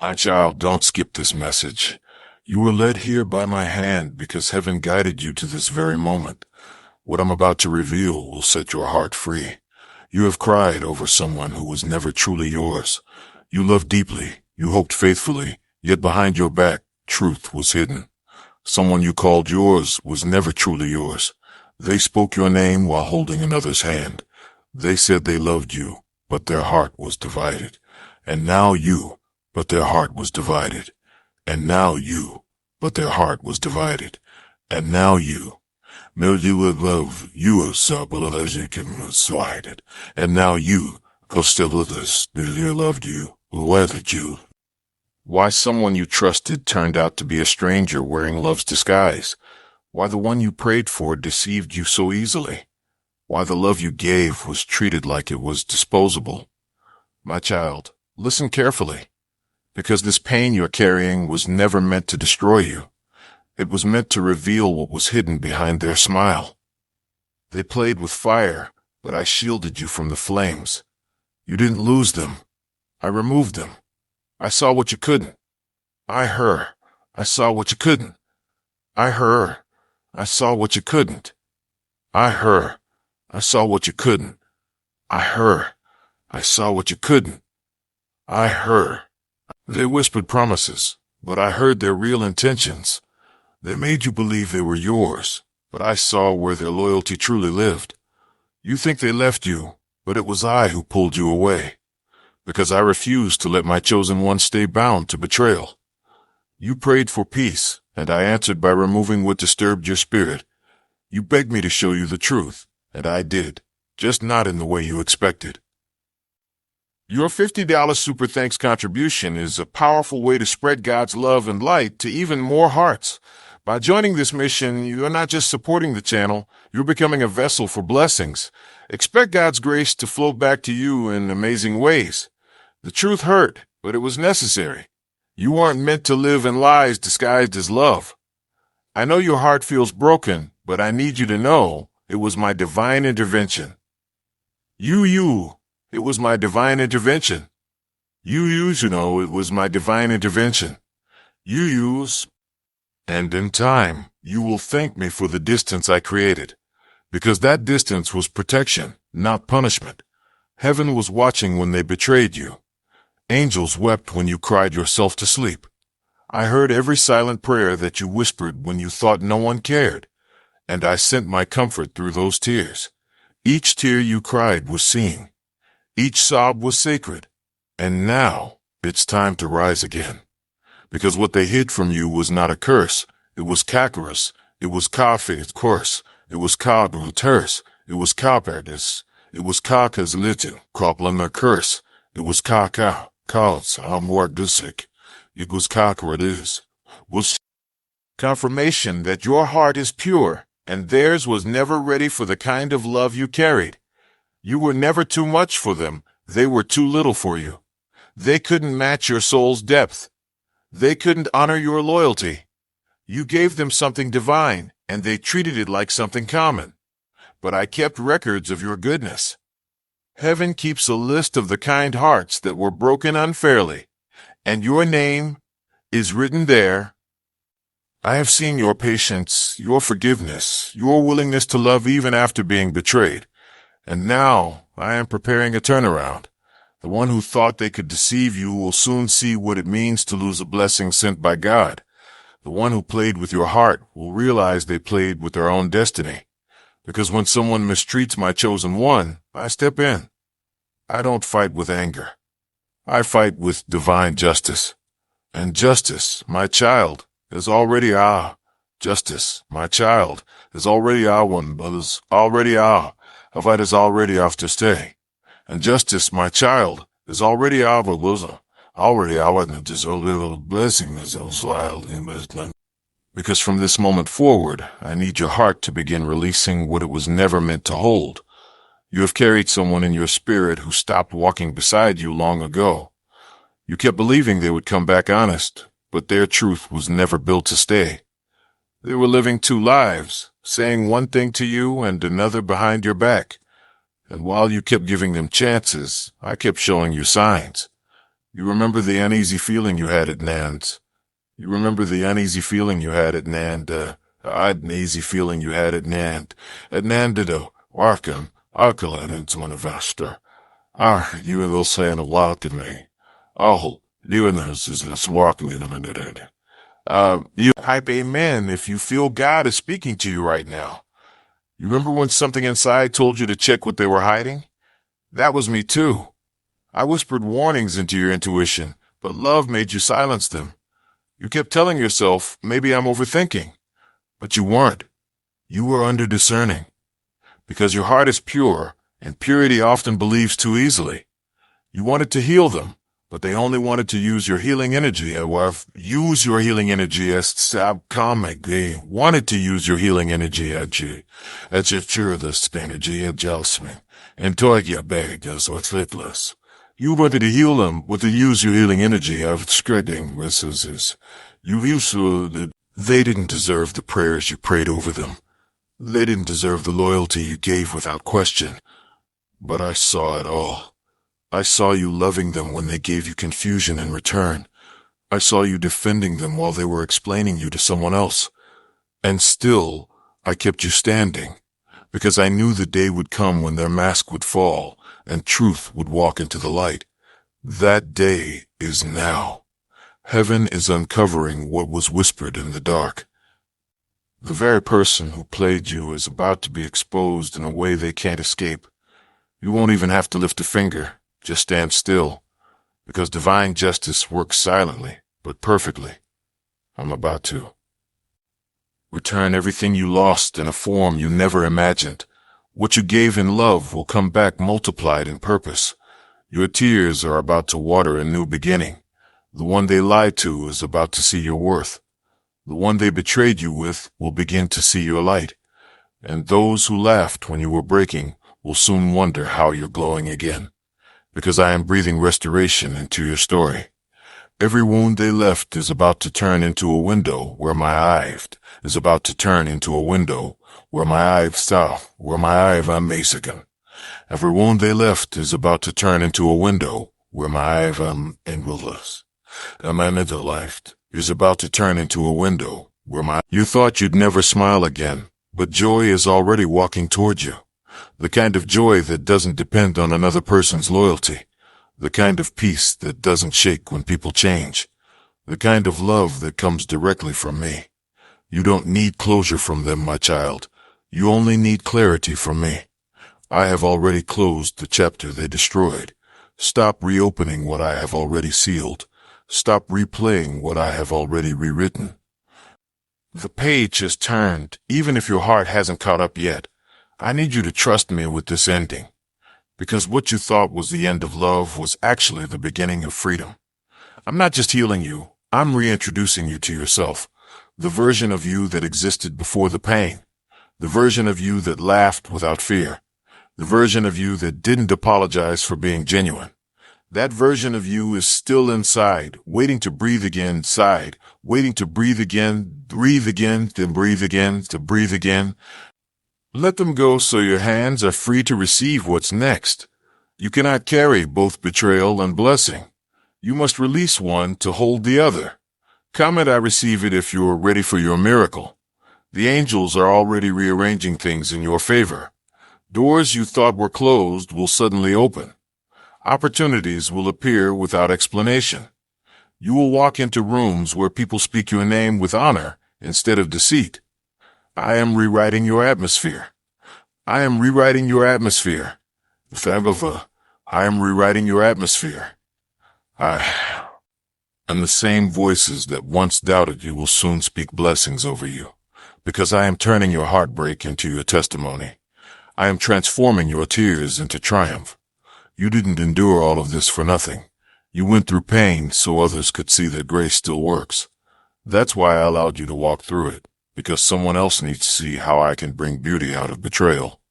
My child, don't skip this message. You were led here by my hand because heaven guided you to this very moment. What I'm about to reveal will set your heart free. You have cried over someone who was never truly yours. You loved deeply, you hoped faithfully, yet behind your back, truth was hidden. Someone you called yours was never truly yours. They spoke your name while holding another's hand. They said they loved you, but their heart was divided. And now you, but their heart was divided. And now you, but their heart was divided. And now you, you would love, you are so divided. And now you, still with us, you loved you, weathered you. Why someone you trusted turned out to be a stranger wearing love's disguise. Why the one you prayed for deceived you so easily. Why the love you gave was treated like it was disposable. My child, listen carefully, because this pain you're carrying was never meant to destroy you. It was meant to reveal what was hidden behind their smile. They played with fire, but I shielded you from the flames. You didn't lose them. I removed them. I saw what you couldn't. I saw what you couldn't. I saw what you couldn't. I saw what you couldn't. I saw what you couldn't. They whispered promises, but I heard their real intentions. They made you believe they were yours, but I saw where their loyalty truly lived. You think they left you, but it was I who pulled you away, because I refused to let my chosen one stay bound to betrayal. You prayed for peace, and I answered by removing what disturbed your spirit. You begged me to show you the truth, and I did, just not in the way you expected. Your $50 Super Thanks contribution is a powerful way to spread God's love and light to even more hearts. By joining this mission, you're not just supporting the channel, you're becoming a vessel for blessings. Expect God's grace to flow back to you in amazing ways. The truth hurt, but it was necessary. You weren't meant to live in lies disguised as love. I know your heart feels broken, but I need you to know it was my divine intervention. It was my divine intervention. It was my divine intervention. And in time, you will thank me for the distance I created, because that distance was protection, not punishment. Heaven was watching when they betrayed you. Angels wept when you cried yourself to sleep. I heard every silent prayer that you whispered when you thought no one cared, and I sent my comfort through those tears. Each tear you cried was seen. Each sob was sacred. And now, it's time to rise again. Because what they hid from you was not a curse. It was Kakarus. It was Kafir's curse. It was Kabuters. It was Kaperdis. It was Kaka's little Kroplaner curse. It was Kaka. Kals Amwardusik. It was Kakaradus. Was confirmation that your heart is pure, and theirs was never ready for the kind of love you carried. You were never too much for them. They were too little for you. They couldn't match your soul's depth. They couldn't honor your loyalty. You gave them something divine, and they treated it like something common. But I kept records of your goodness. Heaven keeps a list of the kind hearts that were broken unfairly, and your name is written there. I have seen your patience, your forgiveness, your willingness to love even after being betrayed. And now I am preparing a turnaround. The one who thought they could deceive you will soon see what it means to lose a blessing sent by God. The one who played with your heart will realize they played with their own destiny. Because when someone mistreats my chosen one, I step in. I don't fight with anger. I fight with divine justice. And justice, my child, is already justice, my child, is already one, but is already a fight is already off to stay. And justice, my child, is already our bosom, already our little blessing is wild investment. Because from this moment forward, I need your heart to begin releasing what it was never meant to hold. You have carried someone in your spirit who stopped walking beside you long ago. You kept believing they would come back honest, but their truth was never built to stay. They were living two lives, saying one thing to you and another behind your back. And while you kept giving them chances, I kept showing you signs. You remember the uneasy feeling you had at Nan's. You remember the uneasy feeling you had at Nand, uneasy feeling you had at Nand. At Nandido, Arkham, Alkaline into one investor. You will saying a lot to me. Oh, you and this is this walking in a minute. You type amen if you feel God is speaking to you right now. You remember when something inside told you to check what they were hiding? That was me too. I whispered warnings into your intuition, but love made you silence them. You kept telling yourself, maybe I'm overthinking. But you weren't. You were under-discerning. Because your heart is pure, and purity often believes too easily. You wanted to heal them, but they only wanted to use your healing energy. Use your healing energy as comic. They wanted to use your healing energy as your this energy adjustment. And toy your bag as worthless. You wanted to heal them, but to use your healing energy of spreading resources. You used to, they didn't deserve the prayers you prayed over them. They didn't deserve the loyalty you gave without question. But I saw it all. I saw you loving them when they gave you confusion in return. I saw you defending them while they were explaining you to someone else. And still, I kept you standing, because I knew the day would come when their mask would fall and truth would walk into the light. That day is now. Heaven is uncovering what was whispered in the dark. The very person who played you is about to be exposed in a way they can't escape. You won't even have to lift a finger, just stand still, because divine justice works silently, but perfectly. I'm about to. Return everything you lost in a form you never imagined. What you gave in love will come back multiplied in purpose. Your tears are about to water a new beginning. The one they lied to is about to see your worth. The one they betrayed you with will begin to see your light. And those who laughed when you were breaking will soon wonder how you're glowing again. Because I am breathing restoration into your story. Every wound they left is about to turn into a window where my eye is about to turn into a window where my eye saw, where my eye am Mexican. Every wound they left is about to turn into a window where my eye and willis. A man in the life is about to turn into a window where you thought you'd never smile again, but joy is already walking toward you. The kind of joy that doesn't depend on another person's loyalty. The kind of peace that doesn't shake when people change. The kind of love that comes directly from me. You don't need closure from them, my child. You only need clarity from me. I have already closed the chapter they destroyed. Stop reopening what I have already sealed. Stop replaying what I have already rewritten. The page has turned, even if your heart hasn't caught up yet. I need you to trust me with this ending. Because what you thought was the end of love was actually the beginning of freedom. I'm not just healing you, I'm reintroducing you to yourself. The version of you that existed before the pain. The version of you that laughed without fear. The version of you that didn't apologize for being genuine. That version of you is still inside, waiting to breathe again inside, waiting to breathe again, to breathe again, to breathe again. Let them go so your hands are free to receive what's next. You cannot carry both betrayal and blessing. You must release one to hold the other. Comment I receive it if you're ready for your miracle. The angels are already rearranging things in your favor. Doors you thought were closed will suddenly open. Opportunities will appear without explanation. You will walk into rooms where people speak your name with honor instead of deceit. I am rewriting your atmosphere. I am rewriting your atmosphere. I am rewriting your atmosphere. And the same voices that once doubted you will soon speak blessings over you, because I am turning your heartbreak into your testimony. I am transforming your tears into triumph. You didn't endure all of this for nothing. You went through pain so others could see that grace still works. That's why I allowed you to walk through it, because someone else needs to see how I can bring beauty out of betrayal.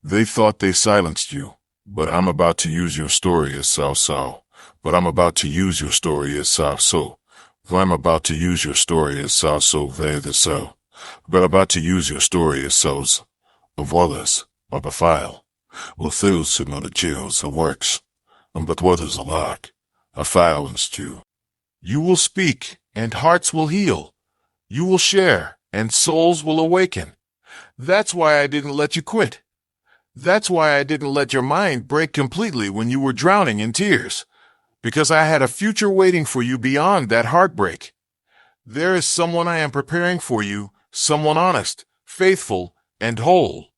They thought they silenced you, but I'm about to use your story as Sao. But I'm about to use your story as Sao. I'm about to use your story as Sao the so. But about to use your story as So's. Of Wallace, of a file. Well, those are not the jails of works. But what is a lark? silenced you. You will speak, and hearts will heal. You will share, and souls will awaken. That's why I didn't let you quit. That's why I didn't let your mind break completely when you were drowning in tears. Because I had a future waiting for you beyond that heartbreak. There is someone I am preparing for you, someone honest, faithful, and whole.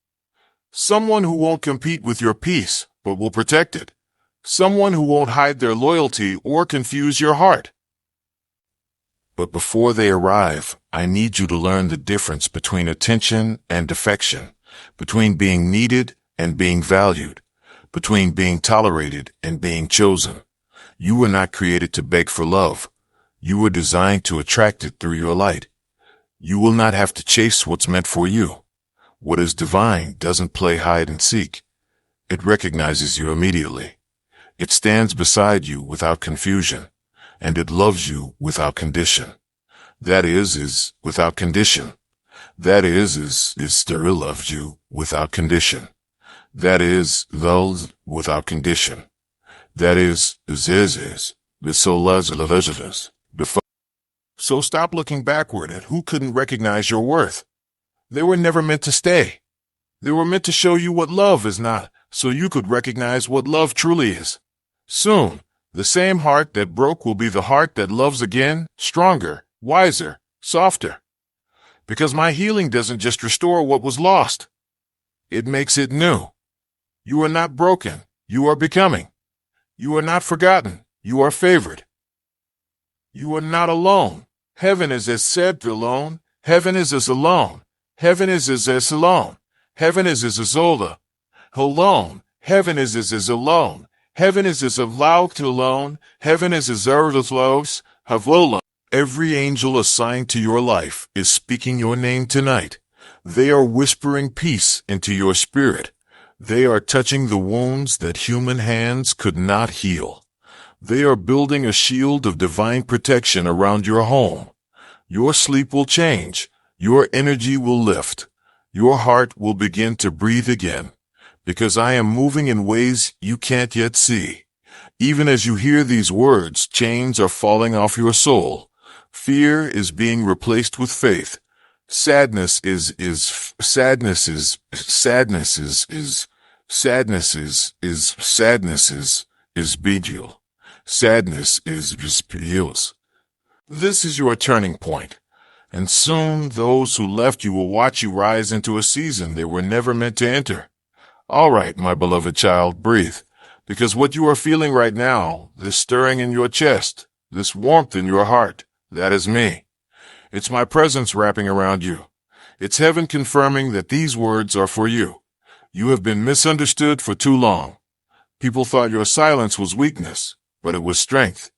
Someone who won't compete with your peace, but will protect it. Someone who won't hide their loyalty or confuse your heart. But before they arrive, I need you to learn the difference between attention and affection, between being needed and being valued, between being tolerated and being chosen. You were not created to beg for love. You were designed to attract it through your light. You will not have to chase what's meant for you. What is divine doesn't play hide and seek. It recognizes you immediately. It stands beside you without confusion, and it loves you without condition. That is without condition. That is still loves you without condition. That is, those without condition. That is the soul loves. So stop looking backward at who couldn't recognize your worth. They were never meant to stay. They were meant to show you what love is not, so you could recognize what love truly is. Soon, the same heart that broke will be the heart that loves again, stronger, wiser, softer. Because my healing doesn't just restore what was lost. It makes it new. You are not broken. You are becoming. You are not forgotten. You are favored. You are not alone. Heaven is as said alone. Heaven is as alone. Heaven is as alone. Heaven is as Zola. Alone. Heaven is as alone. Heaven is as loud to alone. Heaven is as lows. Havola. Every angel assigned to your life is speaking your name tonight. They are whispering peace into your spirit. They are touching the wounds that human hands could not heal. They are building a shield of divine protection around your home. Your sleep will change. Your energy will lift. Your heart will begin to breathe again. Because I am moving in ways you can't yet see. Even as you hear these words, chains are falling off your soul. Fear is being replaced with faith. Sadness is bejewel. Sadness is peels. This is your turning point. And soon those who left you will watch you rise into a season they were never meant to enter. All right, my beloved child, breathe. Because what you are feeling right now, this stirring in your chest, this warmth in your heart, that is me. It's my presence wrapping around you. It's heaven confirming that these words are for you. You have been misunderstood for too long. People thought your silence was weakness, but it was strength.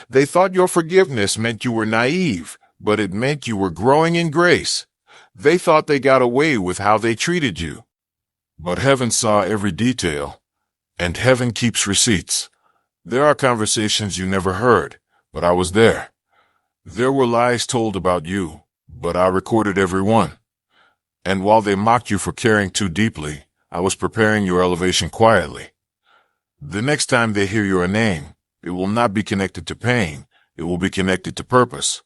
They thought your forgiveness meant you were naive, but it meant you were growing in grace. They thought they got away with how they treated you. But heaven saw every detail, and heaven keeps receipts. There are conversations you never heard, but I was there. There were lies told about you, but I recorded every one. And while they mocked you for caring too deeply, I was preparing your elevation quietly. The next time they hear your name, it will not be connected to pain. It will be connected to purpose.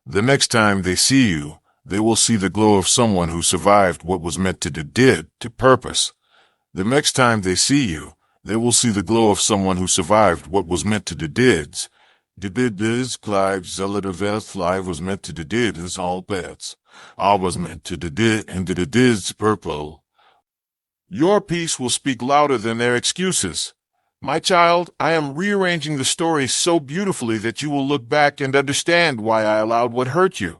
The next time they see you, they will see the glow of someone who survived what was meant to did to purpose. The next time they see you, they will see the glow of someone who survived what was meant to dids. Clive Zelladevel's life was meant to did is all bets. All was meant to did and the did's purple. Your peace will speak louder than their excuses. My child, I am rearranging the story so beautifully that you will look back and understand why I allowed what hurt you.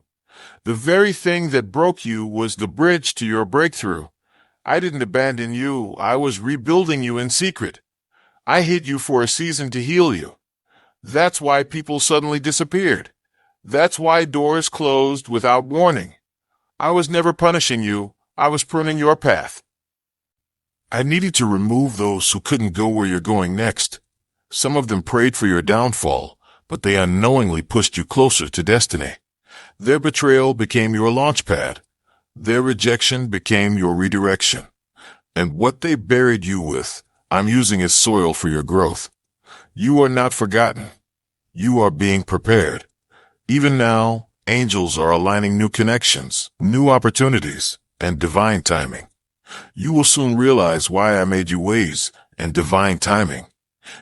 The very thing that broke you was the bridge to your breakthrough. I didn't abandon you. I was rebuilding you in secret. I hid you for a season to heal you. That's why people suddenly disappeared. That's why doors closed without warning. I was never punishing you. I was pruning your path. I needed to remove those who couldn't go where you're going next. Some of them prayed for your downfall, but they unknowingly pushed you closer to destiny. Their betrayal became your launch pad. Their rejection became your redirection. And what they buried you with, I'm using as soil for your growth. You are not forgotten. You are being prepared. Even now, angels are aligning new connections, new opportunities, and divine timing. You will soon realize why I made you ways and divine timing.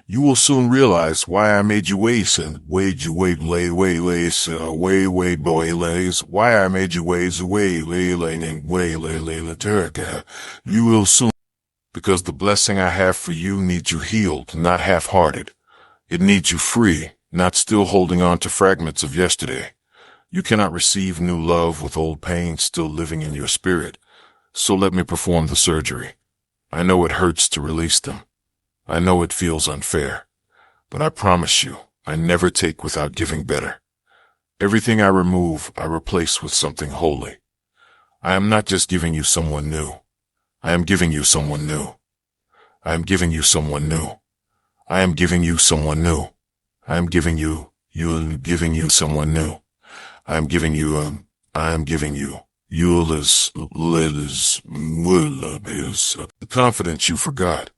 You will soon realize why I made you ways and why I made you ways You will soon, because the blessing I have for you needs you healed, not half-hearted. It needs you free, not still holding on to fragments of yesterday. You cannot receive new love with old pain still living in your spirit. So let me perform the surgery. I know it hurts to release them. I know it feels unfair. But I promise you, I never take without giving better. Everything I remove, I replace with something holy. I am not just giving you someone new. I am giving you someone new. I am giving you someone new. I am giving you someone new. I am giving you someone new. I am giving you, the confidence you forgot.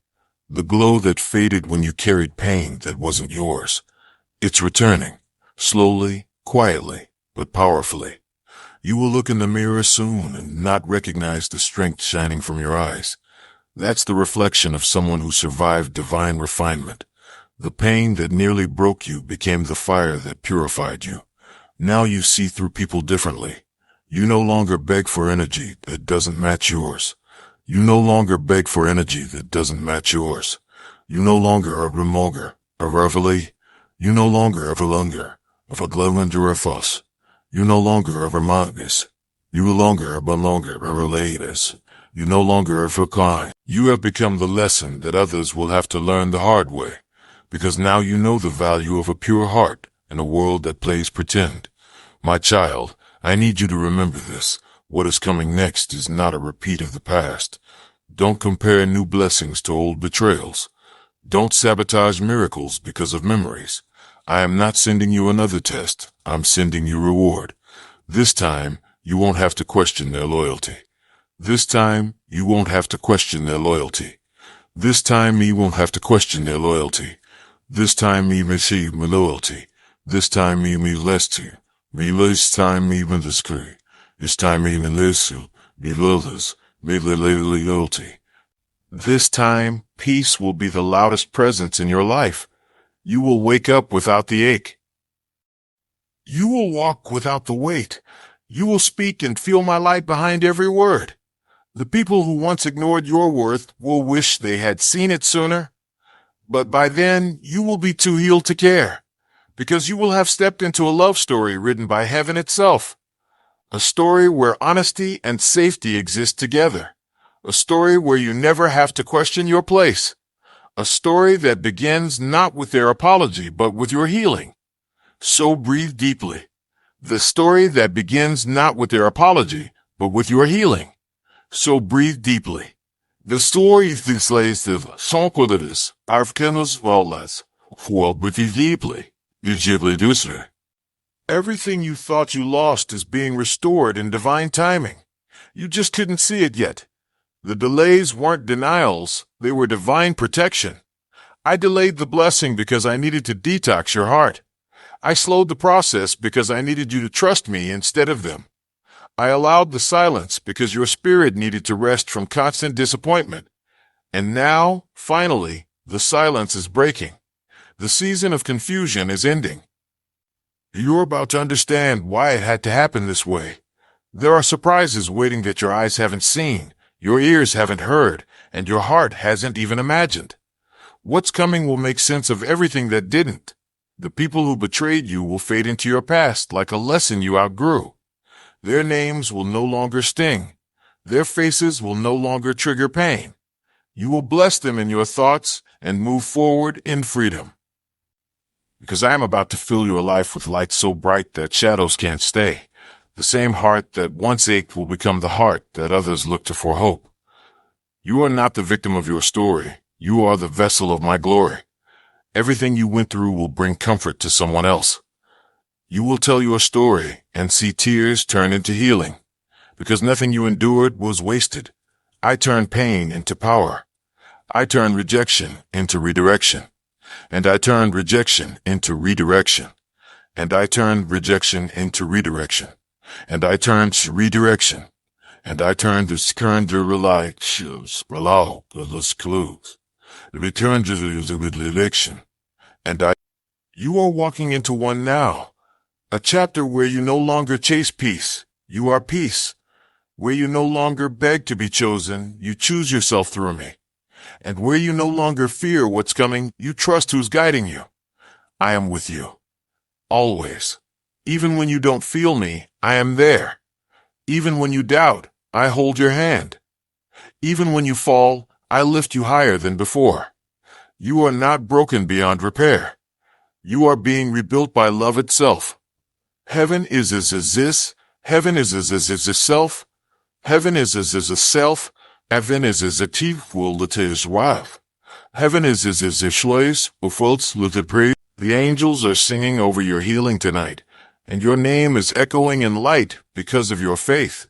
The glow that faded when you carried pain that wasn't yours. It's returning, slowly, quietly, but powerfully. You will look in the mirror soon and not recognize the strength shining from your eyes. That's the reflection of someone who survived divine refinement. The pain that nearly broke you became the fire that purified you. Now you see through people differently. You no longer beg for energy that doesn't match yours. You no longer beg for energy that doesn't match yours. You no longer are remoger, a reveille. You no longer are verlunger, of a glowlander of us. You no longer are vermongus. You no longer are bellonger, a relators. You no longer are kind. You have become the lesson that others will have to learn the hard way. Because now you know the value of a pure heart in a world that plays pretend. My child, I need you to remember this. What is coming next is not a repeat of the past. Don't compare new blessings to old betrayals. Don't sabotage miracles because of memories. I am not sending you another test. I'm sending you reward. This time, you won't have to question their loyalty. This time, you won't have to question their loyalty. This time, you won't have to question their loyalty. This time, you receive my loyalty. This time, you me less to. Me less time, even the screen. This time even listen, be loyalty. This time, peace will be the loudest presence in your life. You will wake up without the ache. You will walk without the weight. You will speak and feel my light behind every word. The people who once ignored your worth will wish they had seen it sooner. But by then, you will be too healed to care, because you will have stepped into a love story written by heaven itself. A story where honesty and safety exist together. A story where you never have to question your place. A story that begins not with their apology, but with your healing. So breathe deeply. The story that begins not with their apology, but with your healing. So breathe deeply. The story that lays the sans Africanos Wallace. Well, breathe deeply. Everything you thought you lost is being restored in divine timing. You just couldn't see it yet. The delays weren't denials, they were divine protection. I delayed the blessing because I needed to detox your heart. I slowed the process because I needed you to trust me instead of them. I allowed the silence because your spirit needed to rest from constant disappointment. And now, finally, the silence is breaking. The season of confusion is ending. You're about to understand why it had to happen this way. There are surprises waiting that your eyes haven't seen, your ears haven't heard, and your heart hasn't even imagined. What's coming will make sense of everything that didn't. The people who betrayed you will fade into your past like a lesson you outgrew. Their names will no longer sting. Their faces will no longer trigger pain. You will bless them in your thoughts and move forward in freedom. Because I am about to fill your life with light so bright that shadows can't stay. The same heart that once ached will become the heart that others look to for hope. You are not the victim of your story. You are the vessel of my glory. Everything you went through will bring comfort to someone else. You will tell your story and see tears turn into healing. Because nothing you endured was wasted. I turned pain into power. I turned rejection into redirection. And I turned rejection into redirection. And I turned rejection into redirection. And I turned redirection. And I turned this current to relations, those clues. The return to the election. And you are walking into one now. A chapter where you no longer chase peace. You are peace. Where you no longer beg to be chosen, you choose yourself through me. And where you no longer fear what's coming, you trust who's guiding you. I am with you. Always. Even when you don't feel me, I am there. Even when you doubt, I hold your hand. Even when you fall, I lift you higher than before. You are not broken beyond repair. You are being rebuilt by love itself. Heaven is as this. Heaven is as a self. Heaven is as a self. Heaven is as a thief will let his wife. Heaven is as a schleus, ufults let pray. The angels are singing over your healing tonight, and your name is echoing in light because of your faith.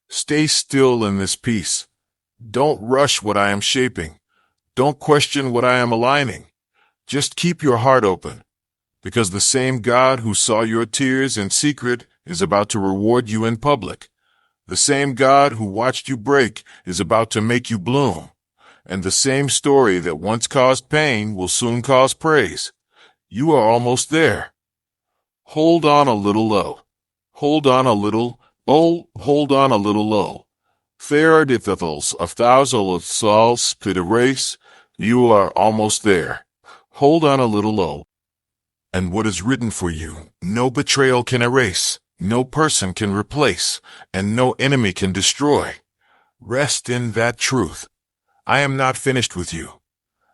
Stay still in this peace. Don't rush what I am shaping. Don't question what I am aligning. Just keep your heart open, because the same God who saw your tears in secret is about to reward you in public. The same God who watched you break is about to make you bloom. And the same story that once caused pain will soon cause praise. You are almost there. Hold on a little low. Hold on a little, hold on a little low. Fair dithethals of thousand of souls pit a race. You are almost there. Hold on a little low. And what is written for you, no betrayal can erase, no person can replace, and no enemy can destroy. Rest in that truth. I am not finished with you.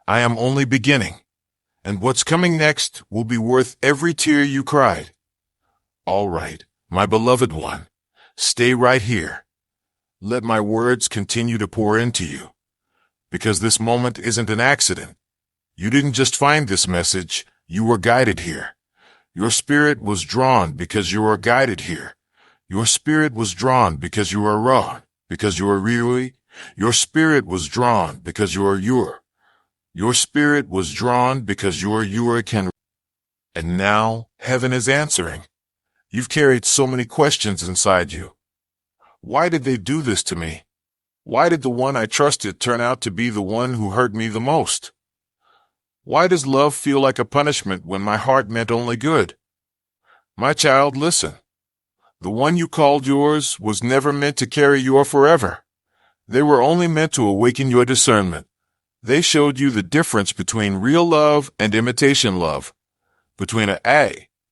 I am only beginning. And what's coming next will be worth every tear you cried. All right, my beloved one, stay right here. Let my words continue to pour into you. Because this moment isn't an accident. You didn't just find this message, you were guided here. Your spirit was drawn because you are guided here. Your spirit was drawn because you are raw, because you are really. Your spirit was drawn because you are your. Your spirit was drawn because you are can. And now, heaven is answering. You've carried so many questions inside you. Why did they do this to me? Why did the one I trusted turn out to be the one who hurt me the most? Why does love feel like a punishment when my heart meant only good? My child, listen. The one you called yours was never meant to carry your forever. They were only meant to awaken your discernment. They showed you the difference between real love and imitation love. Between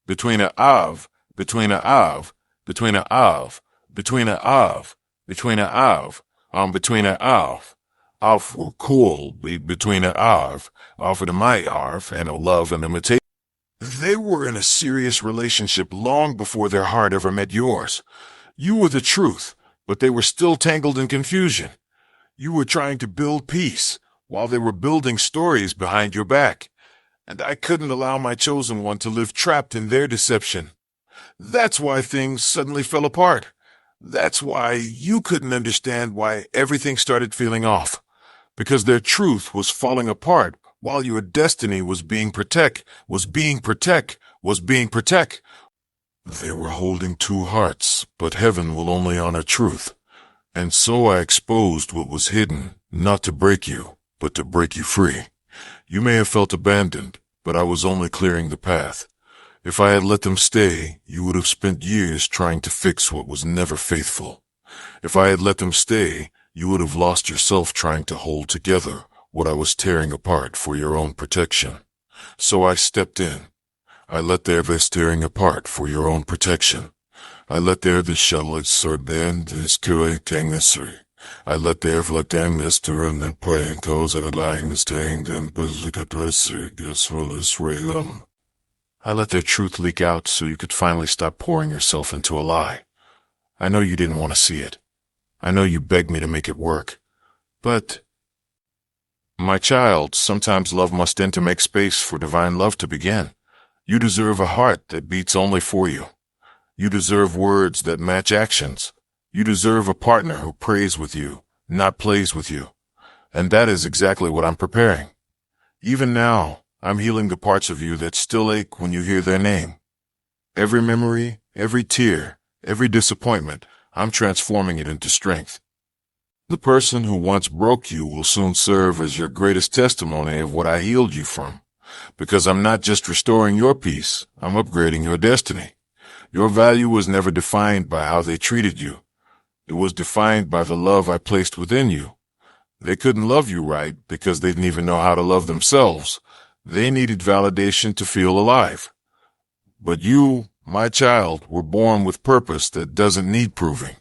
between a av, between a av, between a av, between a av, between a av, between a av. Of cool between a arv, offered a my arv, and a love and imitation. They were in a serious relationship long before their heart ever met yours. You were the truth, but they were still tangled in confusion. You were trying to build peace, while they were building stories behind your back. And I couldn't allow my chosen one to live trapped in their deception. That's why things suddenly fell apart. That's why you couldn't understand why everything started feeling off. Because their truth was falling apart while your destiny was being protect. They were holding two hearts, but heaven will only honor truth. And so I exposed what was hidden, not to break you, but to break you free. You may have felt abandoned, but I was only clearing the path. If I had let them stay, you would have spent years trying to fix what was never faithful. If I had let them stay, you would have lost yourself trying to hold together what I was tearing apart for your own protection. So I stepped in. I let there this tearing apart for your own protection. I let there the shell sword then this correcting necessary. I let there let down this to run and praying those that are lying staying them but adversary guess for this them. I let their truth leak out so you could finally stop pouring yourself into a lie. I know you didn't want to see it. I know you begged me to make it work. But, my child, sometimes love must end to make space for divine love to begin. You deserve a heart that beats only for you. You deserve words that match actions. You deserve a partner who prays with you, not plays with you. And that is exactly what I'm preparing. Even now, I'm healing the parts of you that still ache when you hear their name. Every memory, every tear, every disappointment, I'm transforming it into strength. The person who once broke you will soon serve as your greatest testimony of what I healed you from. Because I'm not just restoring your peace, I'm upgrading your destiny. Your value was never defined by how they treated you. It was defined by the love I placed within you. They couldn't love you right because they didn't even know how to love themselves. They needed validation to feel alive. But you, my child, were born with purpose that doesn't need proving.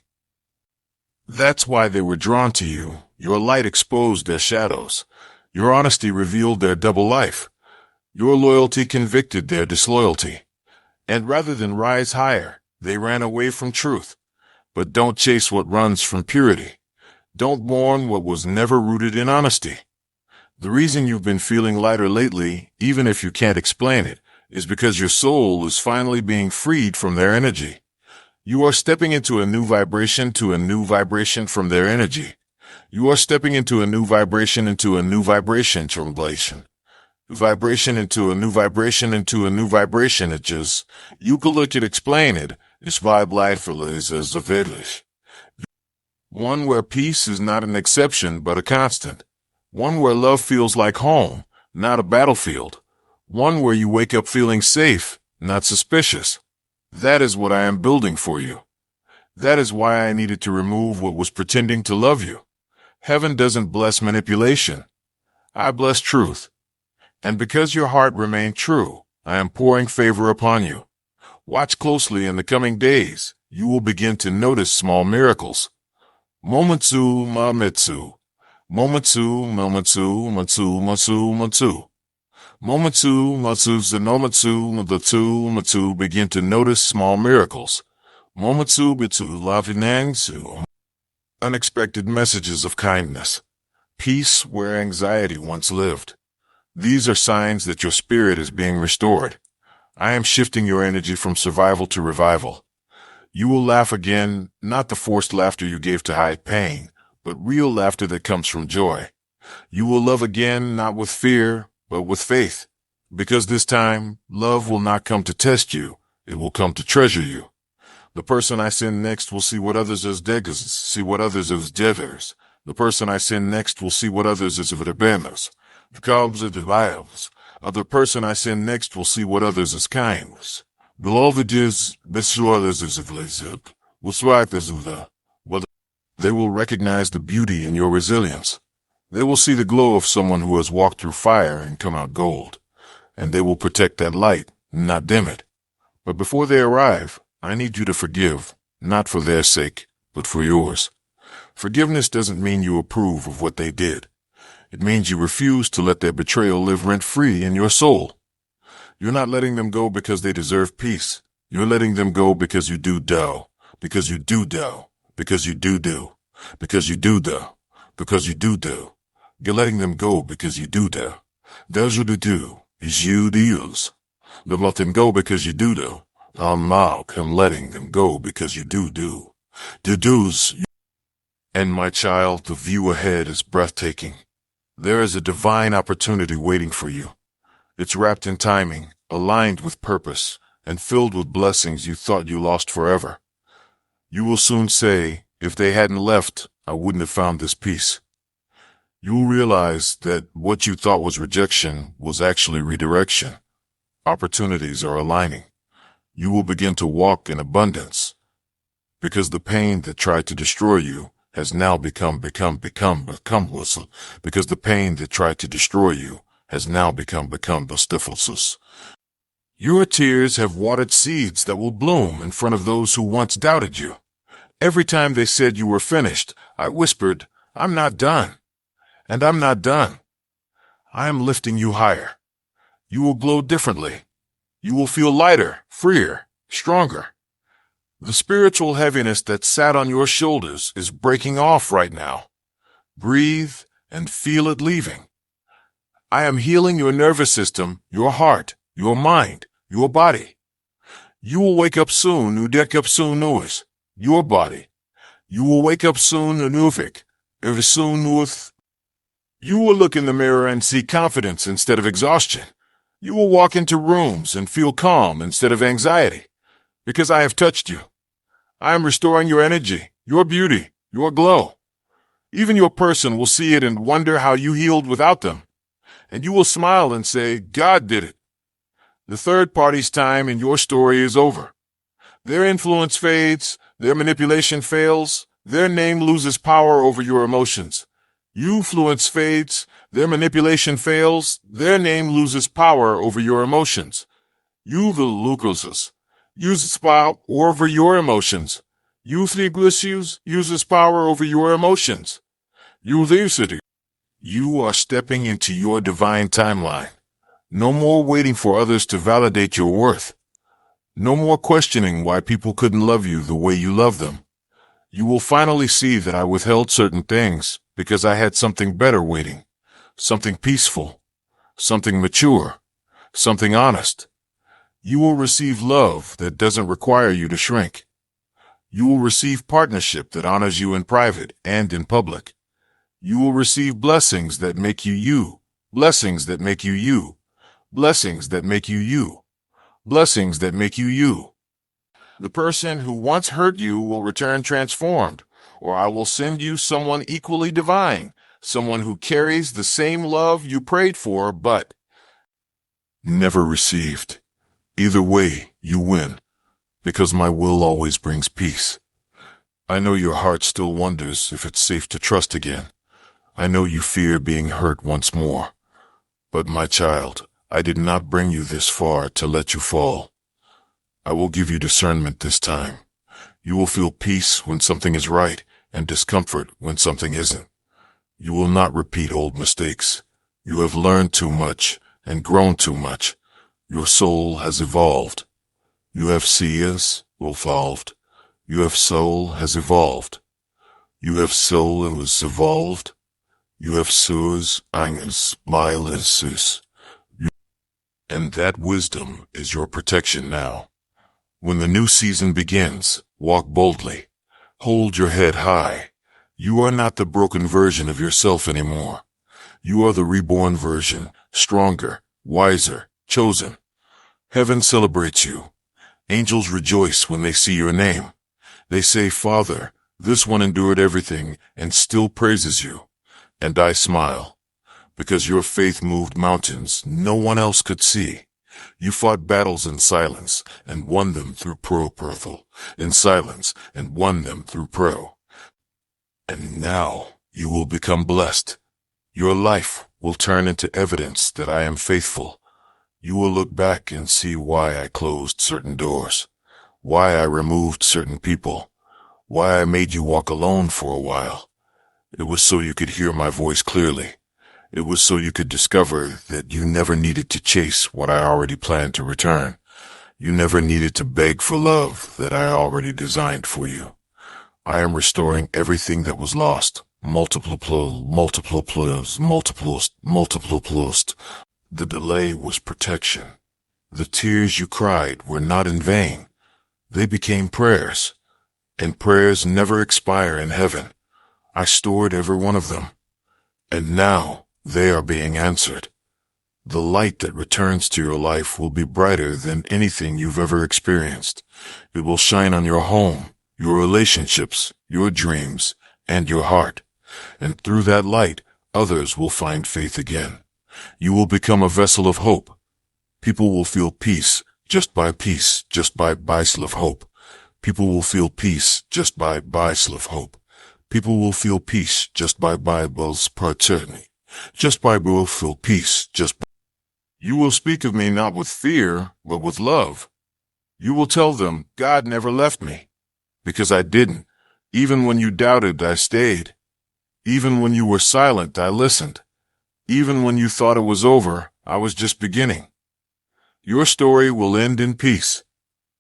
That's why they were drawn to you. Your light exposed their shadows. Your honesty revealed their double life. Your loyalty convicted their disloyalty. And rather than rise higher, they ran away from truth. But don't chase what runs from purity. Don't mourn what was never rooted in honesty. The reason you've been feeling lighter lately, even if you can't explain it, is because your soul is finally being freed from their energy. You are stepping into a new vibration from their energy. You are stepping into a new vibration translation. Vibration into a new vibration. It just, you could look at explain it. It's vibe life as a village. One where peace is not an exception but a constant. One where love feels like home, not a battlefield. One where you wake up feeling safe, not suspicious. That is what I am building for you. That is why I needed to remove what was pretending to love you. Heaven doesn't bless manipulation. I bless truth. And because your heart remained true, I am pouring favor upon you. Watch closely in the coming days. You will begin to notice small miracles. Momentsu mamitsu. Momentsu momentsu matsu matsu matsu. Momentsu matsu zanomatsu the two matsu begin to notice small miracles. Momentsu bitsu lavinangsu. Unexpected messages of kindness. Peace where anxiety once lived. These are signs that your spirit is being restored. I am shifting your energy from survival to revival. You will laugh again, not the forced laughter you gave to hide pain, but real laughter that comes from joy. You will love again, not with fear, but with faith. Because this time, love will not come to test you, it will come to treasure you. The person I send next will see what others as degas, see what others as devers. The person I send next will see what others as verbenas. The cobs of the vials. The person I send next will see what others as kindness. Beloved is, besuothers is of lazip, will swag as of the, they will recognize the beauty in your resilience. They will see the glow of someone who has walked through fire and come out gold. And they will protect that light, not dim it. But before they arrive, I need you to forgive, not for their sake, but for yours. Forgiveness doesn't mean you approve of what they did. It means you refuse to let their betrayal live rent-free in your soul. You're not letting them go because they deserve peace. You're letting them go because you do. Because you do. Because you do. Because you do. Because you do. You're letting them go because you do. Does you do. Is you deals. Don't let them go because you do. I'm letting them go because you do. Do's. And my child, the view ahead is breathtaking. There is a divine opportunity waiting for you. It's wrapped in timing, aligned with purpose, and filled with blessings you thought you lost forever. You will soon say, if they hadn't left, I wouldn't have found this peace. You will realize that what you thought was rejection was actually redirection. Opportunities are aligning. You will begin to walk in abundance. Because the pain that tried to destroy you has now become because the pain that tried to destroy you has now become the stiffelsus. Your tears have watered seeds that will bloom in front of those who once doubted you. Every time they said you were finished, I whispered, I'm not done. And I'm not done. I am lifting you higher. You will glow differently. You will feel lighter, freer, stronger. The spiritual heaviness that sat on your shoulders is breaking off right now. Breathe and feel it leaving. I am healing your nervous system, your heart, your mind, your body. You will wake up soon, your body. You will wake up soon, very soon with. You will look in the mirror and see confidence instead of exhaustion. You will walk into rooms and feel calm instead of anxiety, because I have touched you. I am restoring your energy, your beauty, your glow. Even your person will see it and wonder how you healed without them. And you will smile and say, God did it. The third party's time in your story is over. Their influence fades, their manipulation fails, their name loses power over your emotions. Your influence fades, their manipulation fails, their name loses power over your emotions. You the loses power over your emotions. You the glicious uses power over your emotions. You the city. You are stepping into your divine timeline. No more waiting for others to validate your worth. No more questioning why people couldn't love you the way you love them. You will finally see that I withheld certain things because I had something better waiting. Something peaceful. Something mature. Something honest. You will receive love that doesn't require you to shrink. You will receive partnership that honors you in private and in public. You will receive blessings that make you you. Blessings that make you you. Blessings that make you you. Blessings that make you you. The person who once hurt you will return transformed, or I will send you someone equally divine, someone who carries the same love you prayed for but never received. Either way, you win, because my will always brings peace. I know your heart still wonders if it's safe to trust again. I know you fear being hurt once more. But my child, I did not bring you this far to let you fall. I will give you discernment this time. You will feel peace when something is right and discomfort when something isn't. You will not repeat old mistakes. You have learned too much and grown too much. Your soul has evolved. You have seers evolved. You have soul has evolved. You have soul and was evolved. You have sewers, angus, milesus. And that wisdom is your protection now. When the new season begins, walk boldly. Hold your head high. You are not the broken version of yourself anymore. You are the reborn version, stronger, wiser, chosen. Heaven celebrates you. Angels rejoice when they see your name. They say, Father, this one endured everything and still praises you. And I smile, because your faith moved mountains no one else could see. You fought battles in silence and won them through pro-perthal, in silence and won them through pro. And now you will become blessed. Your life will turn into evidence that I am faithful. You will look back and see why I closed certain doors, why I removed certain people, why I made you walk alone for a while. It was so you could hear my voice clearly. It was so you could discover that you never needed to chase what I already planned to return. You never needed to beg for love that I already designed for you. I am restoring everything that was lost. Multiple plus. The delay was protection. The tears you cried were not in vain. They became prayers. And prayers never expire in heaven. I stored every one of them. And now they are being answered. The light that returns to your life will be brighter than anything you've ever experienced. It will shine on your home, your relationships, your dreams, and your heart. And through that light, others will find faith again. You will become a vessel of hope. People will feel peace just by Bicycle of hope. People will feel peace just by Bicycle of hope. People will feel peace just by Bible's paternity. Just by will feel peace just by. You will speak of me not with fear, but with love. You will tell them, God never left me. Because I didn't. Even when you doubted, I stayed. Even when you were silent, I listened. Even when you thought it was over, I was just beginning. Your story will end in peace.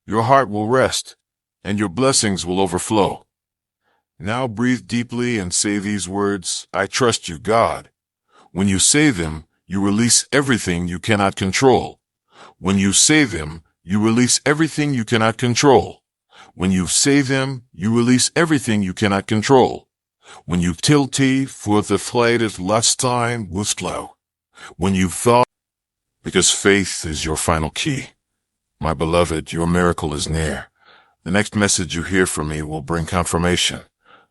Your heart will rest, and your blessings will overflow. Now breathe deeply and say these words, I trust you, God. When you say them, you release everything you cannot control. When you say them, you release everything you cannot control. When you say them, you release everything you cannot control. When you tilty for the flight of last time was slow. When you thought because faith is your final key. My beloved, your miracle is near. The next message you hear from me will bring confirmation.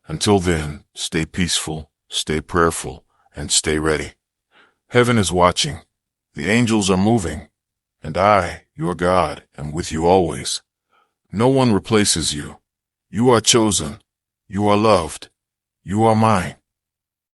Until then, stay peaceful, stay prayerful, and stay ready. Heaven is watching. The angels are moving. And I, your God, am with you always. No one replaces you. You are chosen. You are loved. You are mine.